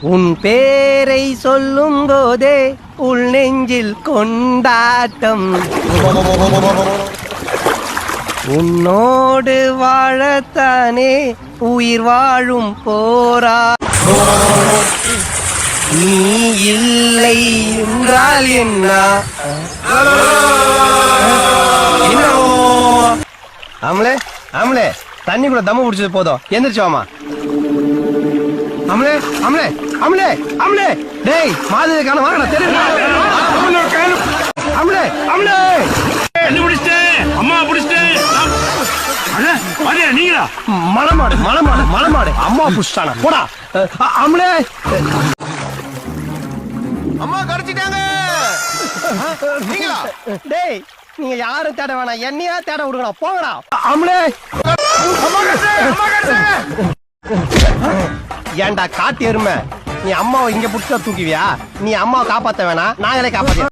உன் பேரை சொல்லும் போதே உள் நெஞ்சில் கொண்டாட்டம். உன்னோடு வாழத்தானே உயிர் வாழும் போரா. நீ இல்லை என்றால் என்ன? ஆமலே ஆமலே, தண்ணி கூட தம்ம பிடிச்சது போதும், எந்திரிச்சோமா. அமலே அமலே அமலே அமலே, டேய் மாதிரி காண வாங்கடா, தெரியுமா? அமலே அமலே, என்ன பிடிச்சிட்டே? அம்மா பிடிச்சிட்டே. நீங்களா? மலமாடு மலமாடு மலமாடு, அம்மா புடிச்சிட்டானா போடா. அமலே, அம்மா கடிச்சிட்டாங்க. நீங்களா? டேய் நீங்க யாரும் தேட வேணாம், என்னையா தேட விடுங்கடா, போங்கடா. அமலே, ஏன்டா காட்டு எருமை, நீ அம்மாவை இங்க புடிச்சா தூக்குவியா? நீ அம்மாவை காப்பாத்த வேணாம், நாங்களே காப்பாத்த.